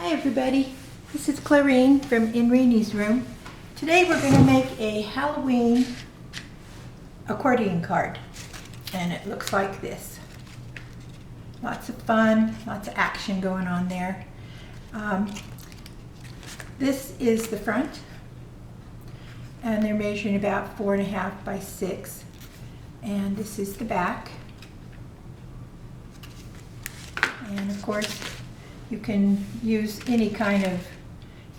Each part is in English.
Hi everybody, this is Clarine from In Rainy's room. Today we're going to make a Halloween accordion card, and it looks like this. Lots of fun, lots of action going on there. This is the front, and they're measuring about 4.5 by 6, and this is the back. And of course, you can use any kind of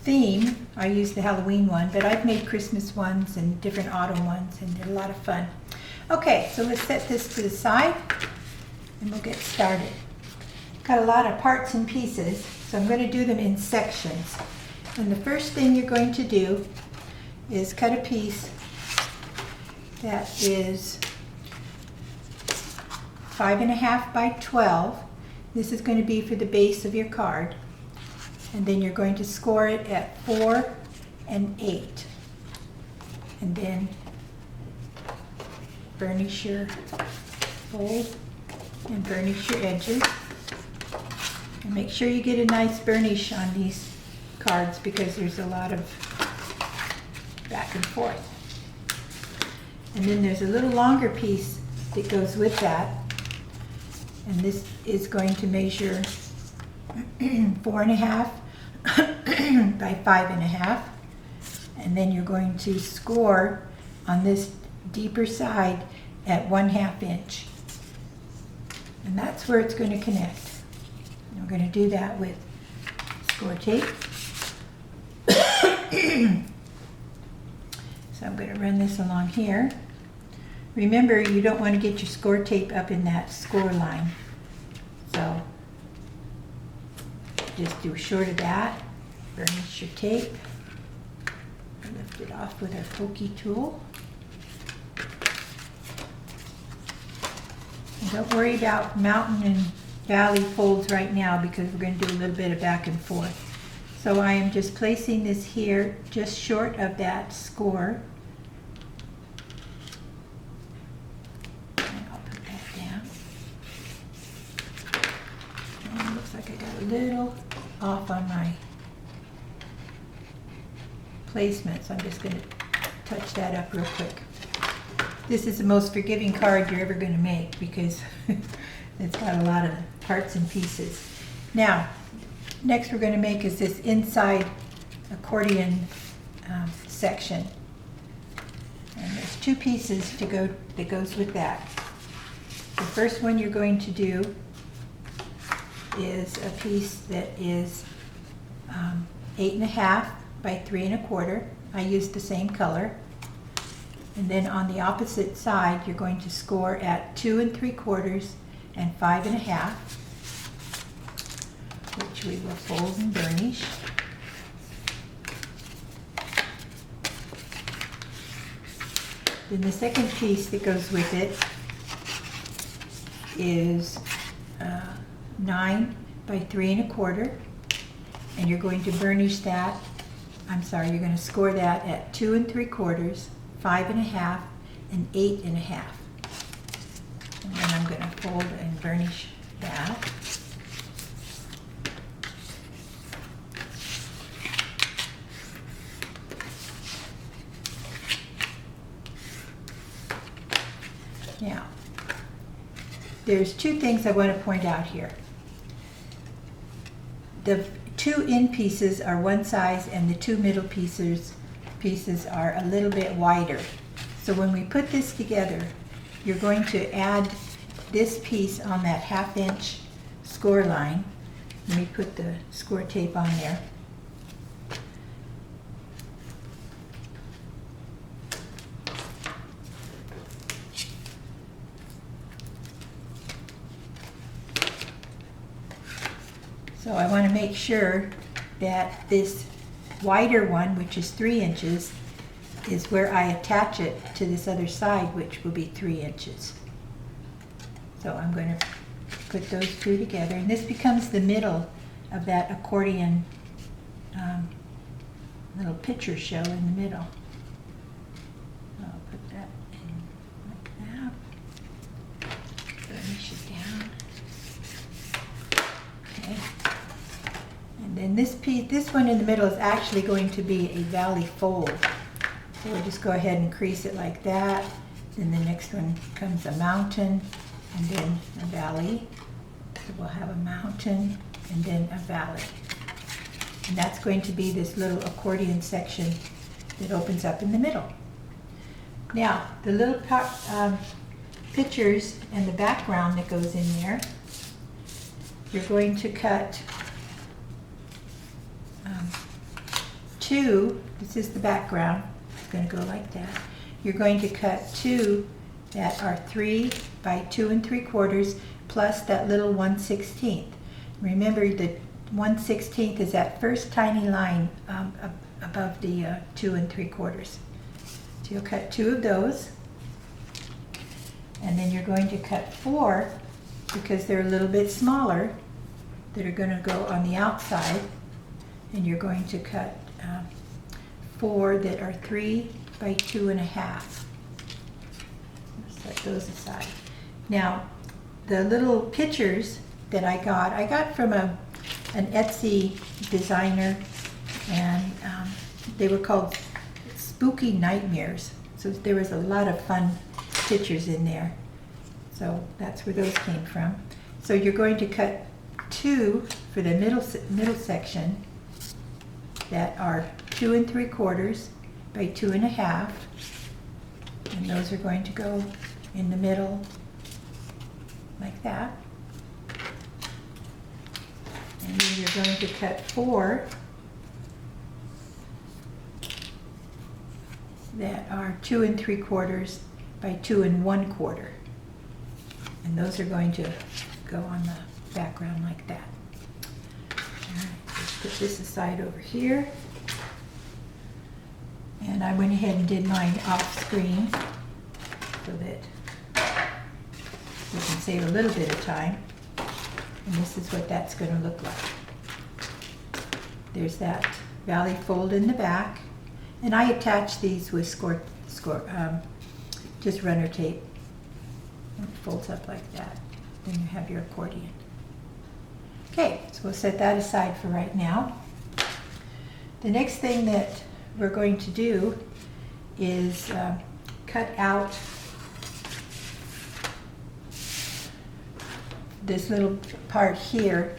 theme. I use the Halloween one, but I've made Christmas ones and different autumn ones, and they're a lot of fun. Okay, so let's set this to the side and we'll get started. Got a lot of parts and pieces, so I'm going to do them in sections. And the first thing you're going to do is cut a piece that is 5.5 by 12. This is going to be for the base of your card, and then you're going to score it at 4 and 8, and then burnish your fold and burnish your edges, and make sure you get a nice burnish on these cards because there's a lot of back and forth. And then there's a little longer piece that goes with that. And this is going to measure 4.5 by 5.5. And then you're going to score on this deeper side at 1/2 inch. And that's where it's going to connect. And we're going to do that with score tape. So I'm going to run this along here. Remember, you don't want to get your score tape up in that score line. So just do short of that, burnish your tape, lift it off with our pokey tool. And don't worry about mountain and valley folds right now because we're going to do a little bit of back and forth. So I am just placing this here just short of that score. Like I got a little off on my placement, so I'm just going to touch that up real quick. This is the most forgiving card you're ever going to make because it's got a lot of parts and pieces. Now, next we're going to make is this inside accordion section. And there's 2 pieces that goes with that. The first one you're going to do is a piece that is 8.5 by 3.25. I used the same color. And then on the opposite side, you're going to score at 2 3/4 and 5.5, which we will fold and burnish. Then the second piece that goes with it is 9 by 3.25, and you're going to burnish that. You're going to score that at 2 3/4, 5.5, and 8.5. And then I'm going to fold and burnish that. Now, there's 2 things I want to point out here. The 2 end pieces are one size and the 2 middle pieces are a little bit wider. So when we put this together, you're going to add this piece on that 1/2 inch score line. Let me put the score tape on there. So I want to make sure that this wider one, which is 3 inches, is where I attach it to this other side, which will be 3 inches. So I'm going to put those 2 together, and this becomes the middle of that accordion little picture show in the middle. I'll put that in like that. Burnish it down. Okay. And then this piece, this one in the middle is actually going to be a valley fold. So we'll just go ahead and crease it like that. Then the next one comes a mountain and then a valley. So we'll have a mountain and then a valley. And that's going to be this little accordion section that opens up in the middle. Now, the little pictures and the background that goes in there, you're going to cut two. This is the background. It's going to go like that. You're going to cut two that are 3 by 2 3/4 plus that little 1/16. Remember the 1/16 is that first tiny line above the 2 3/4. So you'll cut 2 of those, and then you're going to cut 4 because they're a little bit smaller that are going to go on the outside, and you're going to cut 4 that are 3 by 2 1/2. Set those aside. Now, the little pictures that I got from an Etsy designer, and they were called Spooky Nightmares. So there was a lot of fun pictures in there. So that's where those came from. So you're going to cut 2 for the middle section that are 2 3/4 by 2 1/2, and those are going to go in the middle like that. And then you're going to cut 4 that are 2 3/4 by 2 1/4, and those are going to go on the background like that. All right, let's put this aside over here. And I went ahead and did mine off screen so that we can save a little bit of time. And this is what that's going to look like. There's that valley fold in the back. And I attach these with just runner tape. And it folds up like that. Then you have your accordion. Okay, so we'll set that aside for right now. The next thing that we're going to do is cut out this little part here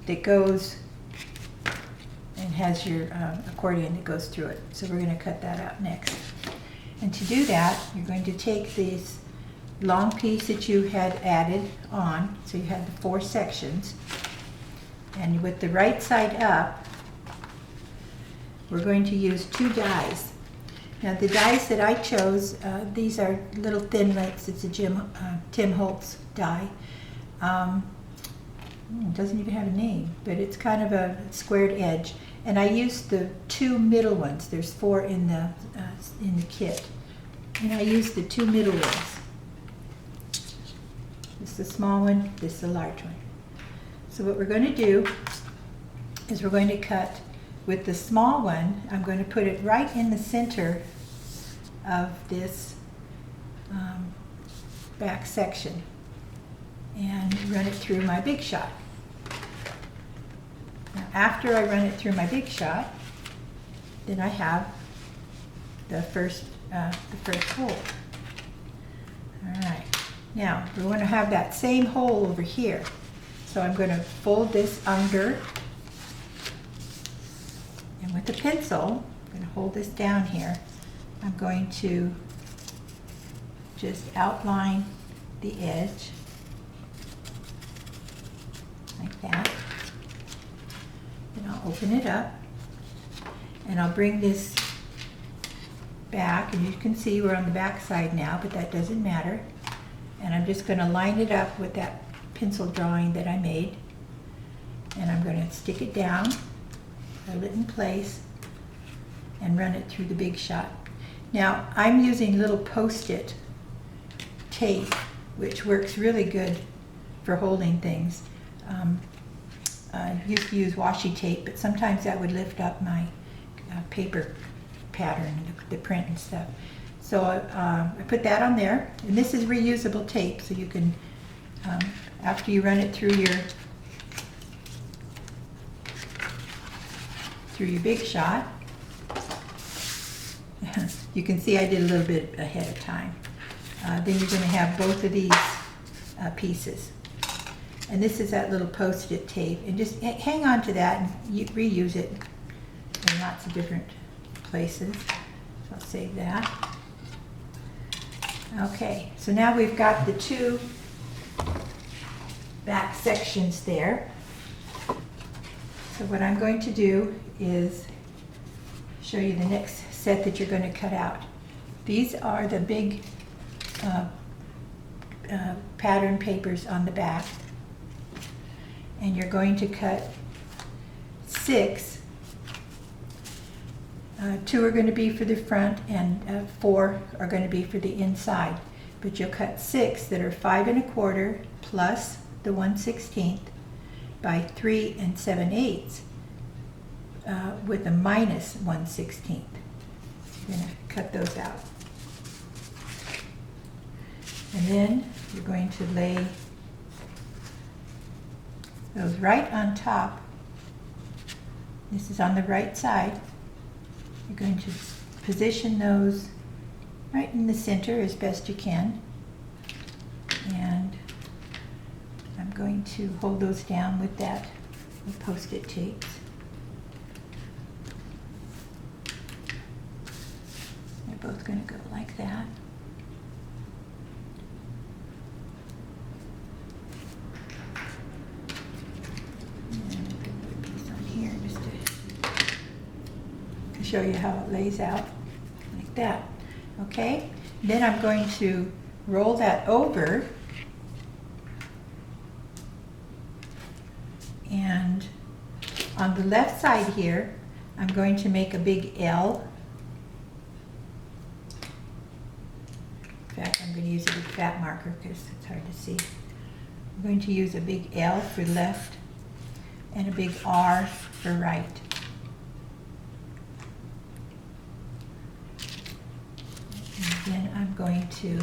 that goes and has your accordion that goes through it. So we're going to cut that out next. And to do that, you're going to take this long piece that you had added on, so you had the 4 sections, and with the right side up, we're going to use 2 dies. Now the dies that I chose, these are little thin lights. It's a Tim Holtz die. It doesn't even have a name, but it's kind of a squared edge. And I used the 2 middle ones. There's 4 in the kit, and I used the 2 middle ones. This is the small one. This is the large one. So what we're going to do is we're going to cut. With the small one, I'm going to put it right in the center of this back section and run it through my big shot. Now, after I run it through my big shot, then I have the first hole. All right. Now we want to have that same hole over here, so I'm going to fold this under. And with the pencil, I'm going to hold this down here. I'm going to just outline the edge like that. Then I'll open it up, and I'll bring this back, and you can see we're on the back side now, but that doesn't matter. And I'm just going to line it up with that pencil drawing that I made, and I'm going to stick it down, hold it in place, and run it through the big shot. Now I'm using little Post-it tape, which works really good for holding things. I used to use washi tape, but sometimes that would lift up my paper pattern, the print and stuff. So I put that on there, and this is reusable tape, so you can, through your big shot. You can see I did a little bit ahead of time. Then you're going to have both of these pieces. And this is that little post-it tape. And just hang on to that and reuse it in lots of different places. So I'll save that. Okay, so now we've got the two back sections there. So what I'm going to do is show you the next set that you're going to cut out. These are the big pattern papers on the back, and you're going to cut 6. 2 are going to be for the front, and 4 are going to be for the inside. But you'll cut 6 that are 5 1/4 plus the 1/16 by 3 7/8 with a minus 1/16. You're going to cut those out. And then you're going to lay those right on top. This is on the right side. You're going to position those right in the center as best you can. And I'm going to hold those down with that with post-it tapes. They're both going to go like that. Show you how it lays out like that. Okay, then I'm going to roll that over, and on the left side here I'm going to make a big L. In fact, I'm going to use a big fat marker because it's hard to see. I'm going to use a big L for left and a big R for right. Then I'm going to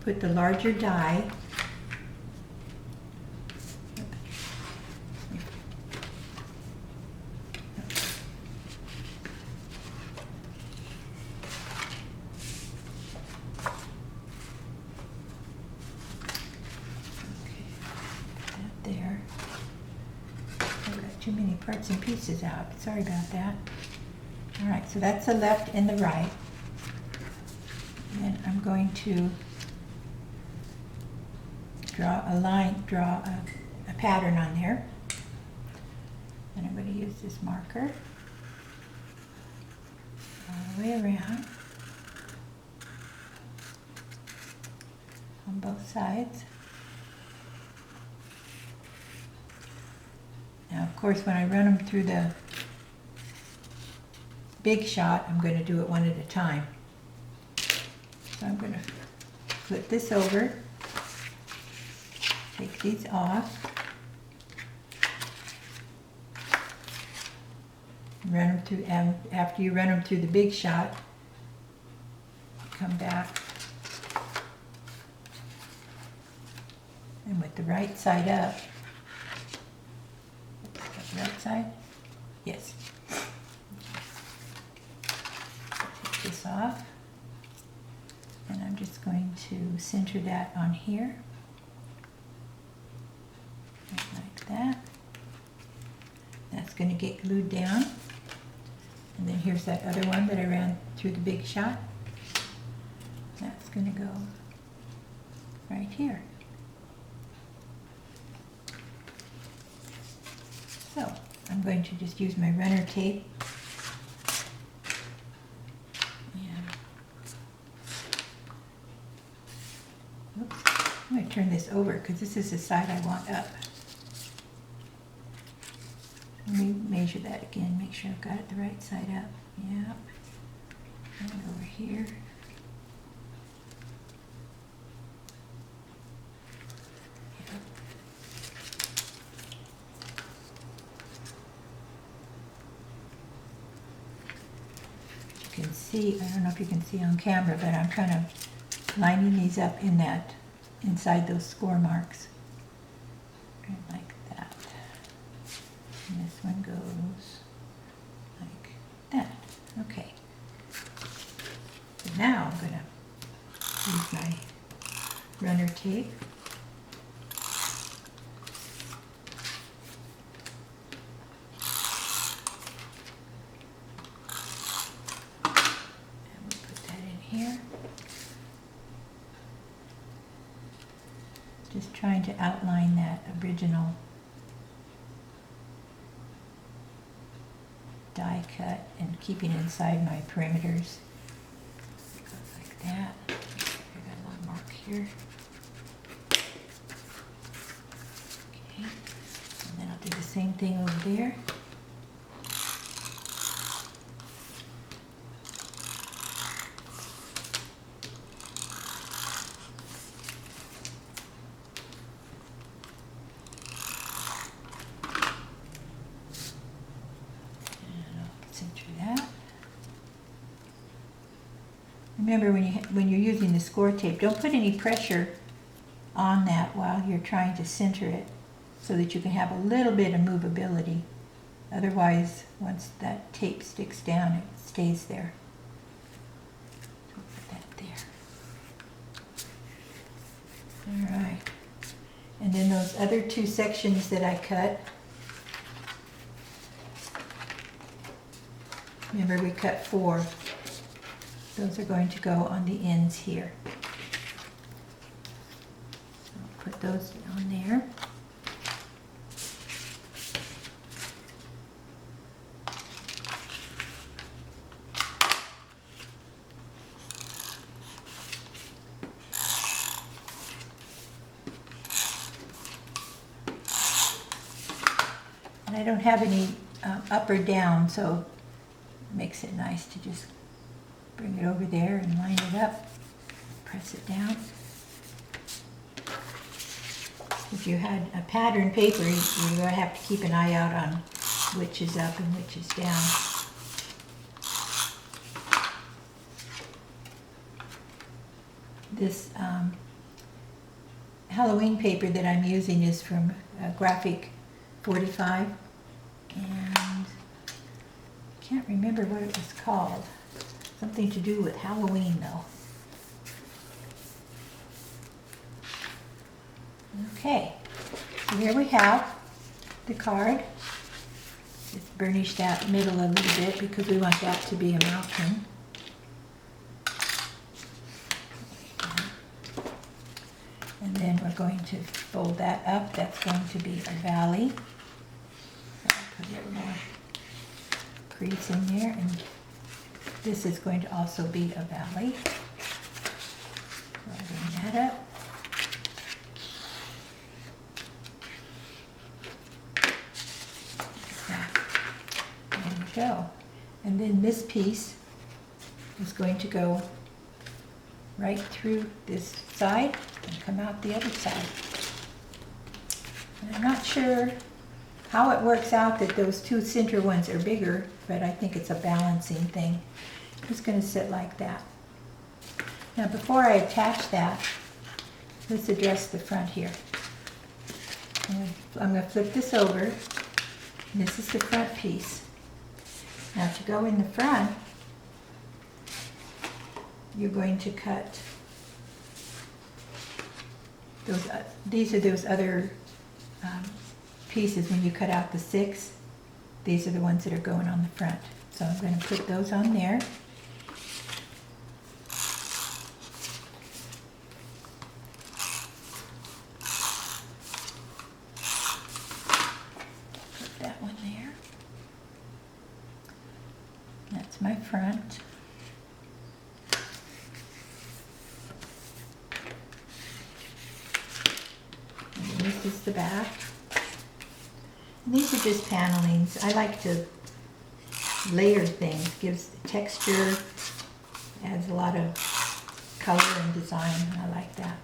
put the larger die there. I've got too many parts and pieces out. Sorry about that. All right, so that's the left and the right. And I'm going to draw a line, draw a pattern on there. And I'm going to use this marker all the way around on both sides. Now, of course, when I run them through the big shot, I'm going to do it one at a time. So I'm going to flip this over, take these off, run them through, and after you run them through the big shot, come back, and with the right side up, right side, yes. Take this off, and I'm just going to center that on here, like that. That's going to get glued down. And then here's that other one that I ran through the big shot. That's going to go right here. So I'm going to just use my runner tape. And, oops, I'm going to turn this over because this is the side I want up. Let me measure that again, make sure I've got it the right side up. Yep. And over here. Yep. You can see, I don't know if you can see on camera, but I'm kind of lining these up in that, inside those score marks. Right like that. one goes like that. Okay. So now I'm going to use my runner tape. And we'll put that in here. Just trying to outline that original die cut and keeping inside my perimeters. Goes like that. I got a little mark here. Okay, and then I'll do the same thing over there. Remember, when you're using the score tape, don't put any pressure on that while you're trying to center it, so that you can have a little bit of movability. Otherwise, once that tape sticks down, it stays there. So put that there. All right. And then those other two sections that I cut, remember we cut 4. Those are going to go on the ends here. So I'll put those on there. And I don't have any up or down, so it makes it nice to just bring it over there and line it up, press it down. If you had a pattern paper, you're going to have to keep an eye out on which is up and which is down. This Halloween paper that I'm using is from Graphic 45, and I can't remember what it was called. Something to do with Halloween, though. Okay, so here we have the card. Just burnish that middle a little bit because we want that to be a mountain. And then we're going to fold that up. That's going to be a valley. So I'll put a little more crease in there, and this is going to also be a valley. So I'll bring that up. Like that. There we go. And then this piece is going to go right through this side and come out the other side. And I'm not sure how it works out that those two center ones are bigger, but I think it's a balancing thing. It's going to sit like that. Now before I attach that, let's address the front here. I'm going to flip this over, and this is the front piece. Now to go in the front, you're going to cut those, these are those other pieces when you cut out the 6. These are the ones that are going on the front. So I'm going to put those on there. Put that one there. That's my front. And this is the back. And these are just panelings. I like to layer things. Gives texture, adds a lot of color and design. I like that.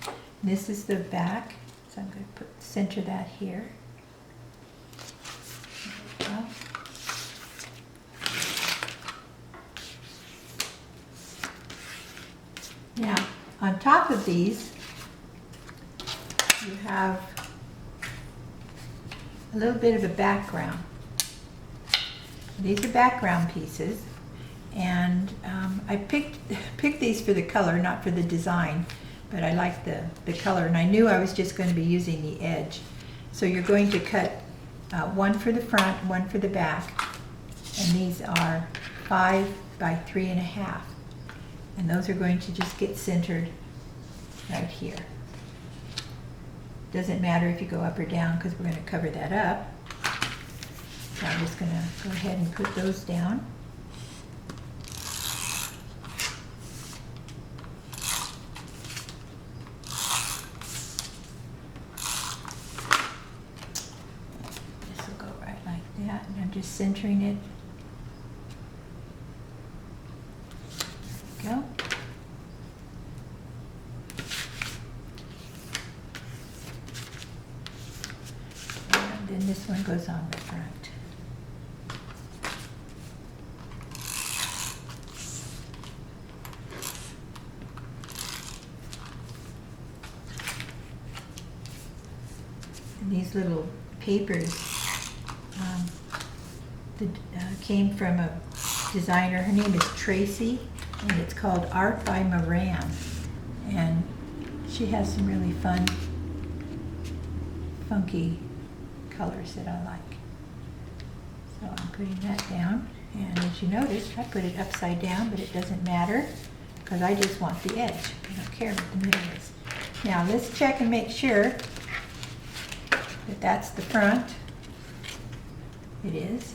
And this is the back, so I'm going to center that here. There we go. Now, on top of these, you have a little bit of a background. These are background pieces, and I picked these for the color, not for the design, but I like the color, and I knew I was just going to be using the edge. So you're going to cut one for the front, one for the back, and these are 5 by 3.5, and those are going to just get centered right here. Doesn't matter if you go up or down because we're going to cover that up. So I'm just going to go ahead and put those down. This will go right like that, and I'm just centering it. There we go. And then this one goes on the front. These little papers came from a designer. Her name is Tracy, and it's called Art by Moran. And she has some really fun, funky colors that I like. So I'm putting that down. And as you notice, I put it upside down, but it doesn't matter because I just want the edge. I don't care what the middle is. Now let's check and make sure that that's the front. It is.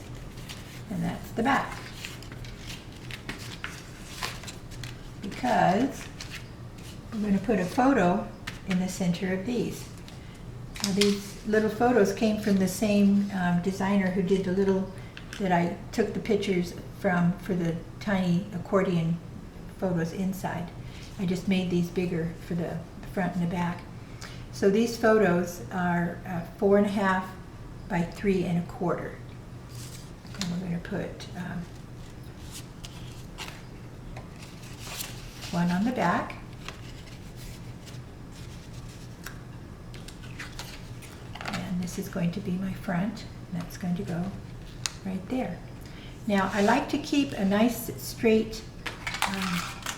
And that's the back. Because we're going to put a photo in the center of these. Now these little photos came from the same designer who did the little that I took the pictures from for the tiny accordion photos inside. I just made these bigger for the front and the back. So these photos are 4.5 by 3.25. And we're going to put one on the back. And this is going to be my front. And that's going to go right there. Now I like to keep a nice straight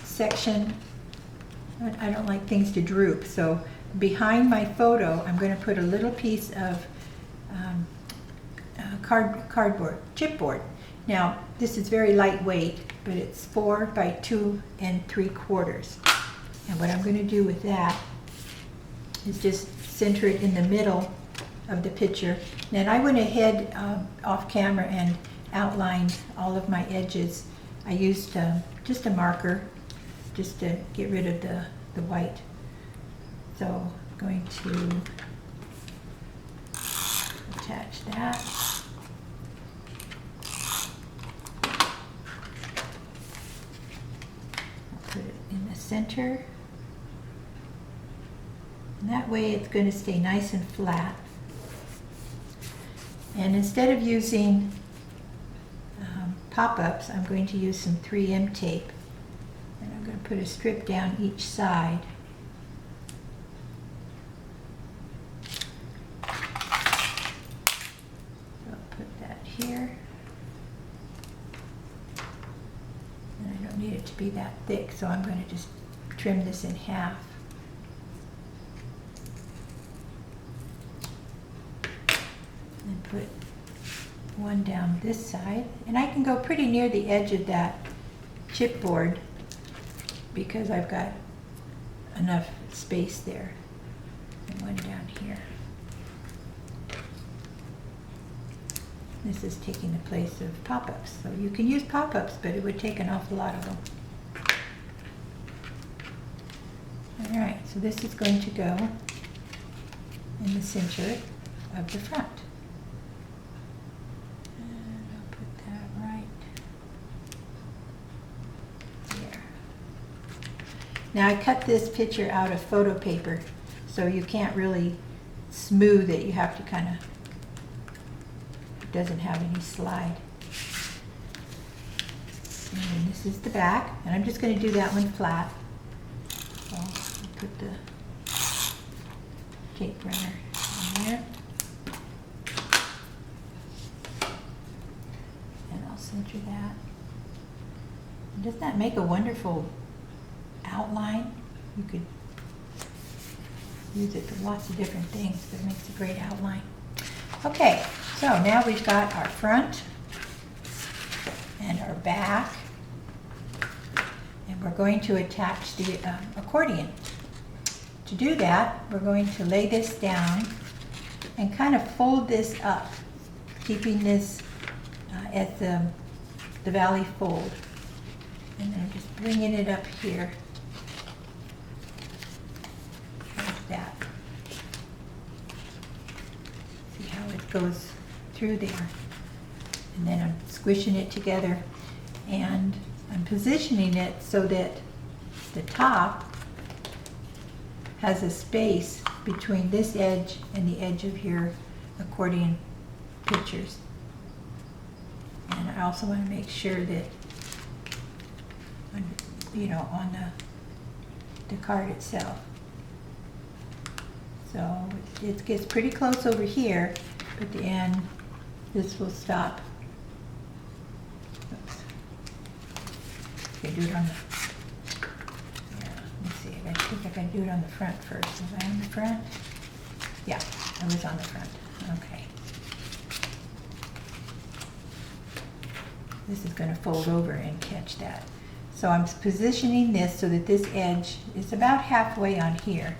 section. I don't like things to droop, so behind my photo I'm going to put a little piece of cardboard, chipboard. Now this is very lightweight, but it's 4 by 2 3/4. And what I'm going to do with that is just center it in the middle of the picture. And I went ahead off camera and outlined all of my edges. I used just a marker just to get rid of the white. So I'm going to attach that. I'll put it in the center. And that way it's going to stay nice and flat. And instead of using pop-ups, I'm going to use some 3M tape. And I'm going to put a strip down each side. So I'll put that here. And I don't need it to be that thick, so I'm going to just trim this in half. And put one down this side, and I can go pretty near the edge of that chipboard because I've got enough space there, and one down here. This is taking the place of pop-ups, so you can use pop-ups, but it would take an awful lot of them. All right, so this is going to go in the center of the front. Now I cut this picture out of photo paper, so you can't really smooth it. You have to kind of, it doesn't have any slide. And this is the back, and I'm just going to do that one flat. So I'll put the tape runner in there. And I'll after that. Doesn't that make a wonderful outline? You could use it for lots of different things, but it makes a great outline. Okay, so now we've got our front and our back, and we're going to attach the accordion. To do that, we're going to lay this down and kind of fold this up, keeping this at the valley fold. And then just bringing it up here, like that. See how it goes through there. And then I'm squishing it together, and I'm positioning it so that the top has a space between this edge and the edge of your accordion pictures. And I also want to make sure that, you know, on the card itself. So it gets pretty close over here, but at the end this will stop. Oops. I can do it on the, yeah, let me see, I think I can do it on the front first. Was I on the front? Yeah, I was on the front. Okay. This is going to fold over and catch that. So I'm positioning this so that this edge is about halfway on here.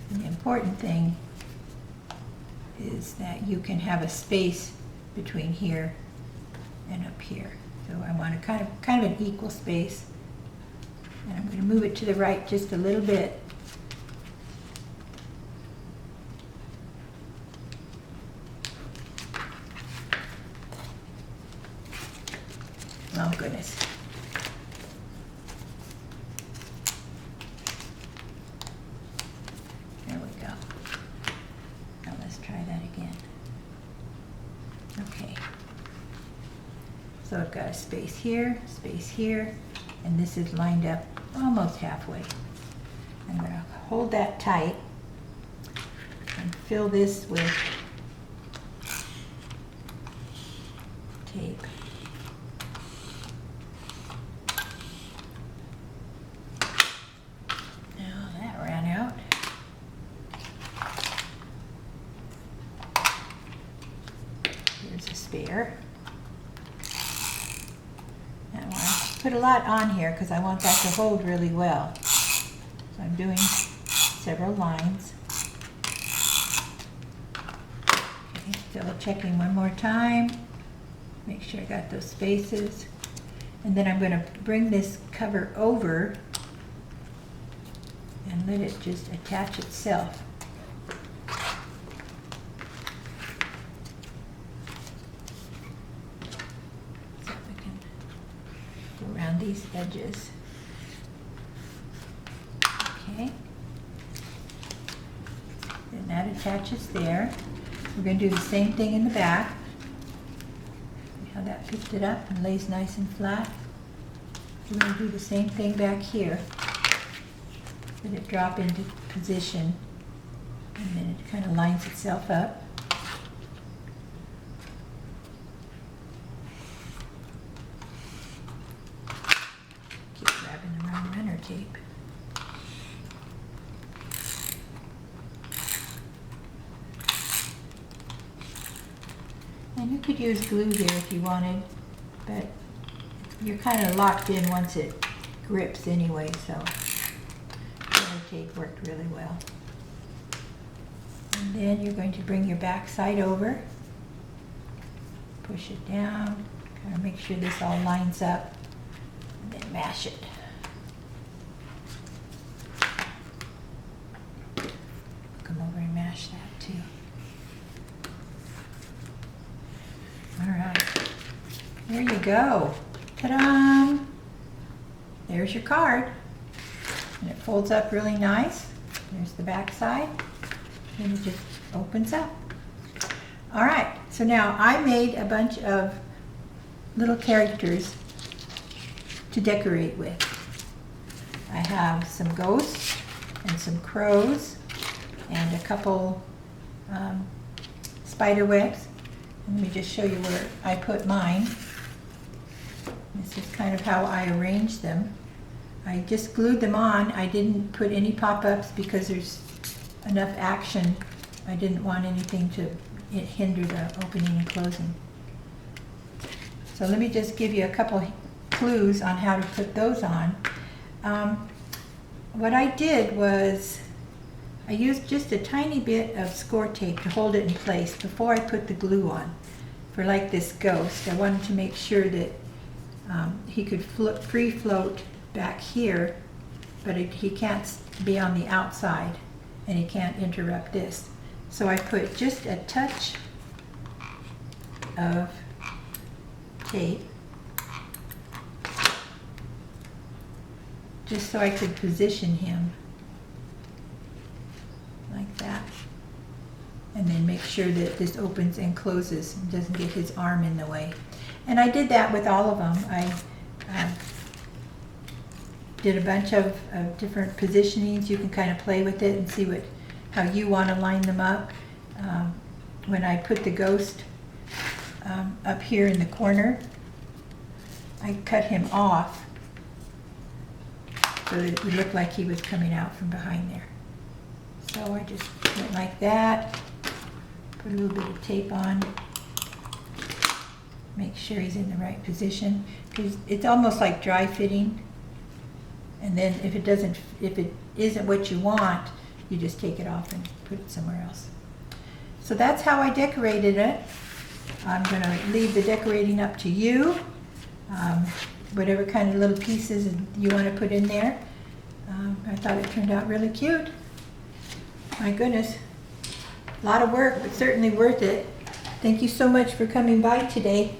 And the important thing is that you can have a space between here and up here. So I want a kind of an equal space. And I'm going to move it to the right just a little bit. Oh goodness. There we go. Now let's try that again. Okay. So I've got a space here, and this is lined up almost halfway. I'm going to hold that tight and fill this with tape. Spare. Now I want to put a lot on here because I want that to hold really well. So I'm doing several lines. Okay, still checking one more time. Make sure I got those spaces. And then I'm going to bring this cover over and let it just attach itself. Around these edges. Okay. Then that attaches there. We're going to do the same thing in the back. See how that picked it up and lays nice and flat? We're going to do the same thing back here. Let it drop into position, and then it kind of lines itself up. Tape. And you could use glue here if you wanted, but you're kind of locked in once it grips anyway, so the tape worked really well. And then you're going to bring your back side over, push it down, kind of make sure this all lines up, and then mash it. That too. All right, there you go. Ta-da! There's your card, and it folds up really nice. There's the back side, and it just opens up. All right, so now I made a bunch of little characters to decorate with. I have some ghosts and some crows and a couple spider webs, Let me just show you where I put mine. This is kind of how I arranged them. I just glued them on. I didn't put any pop-ups because there's enough action. I didn't want anything to hinder the opening and closing. So let me just give you a couple clues on how to put those on. What I did was I used just a tiny bit of score tape to hold it in place before I put the glue on. For like this ghost, I wanted to make sure that he could free float back here, but he can't be on the outside and he can't interrupt this. So I put just a touch of tape just so I could position him like that, and then make sure that this opens and closes and doesn't get his arm in the way. And I did that with all of them. I did a bunch of different positionings. You can kind of play with it and see how you want to line them up. When I put the ghost up here in the corner, I cut him off so that it would look like he was coming out from behind there. So I just went like that, put a little bit of tape on, make sure he's in the right position, because it's almost like dry fitting. And then if it isn't what you want, you just take it off and put it somewhere else. So that's how I decorated it. I'm going to leave the decorating up to you. Whatever kind of little pieces you want to put in there. I thought it turned out really cute. My goodness, a lot of work, but certainly worth it. Thank you so much for coming by today.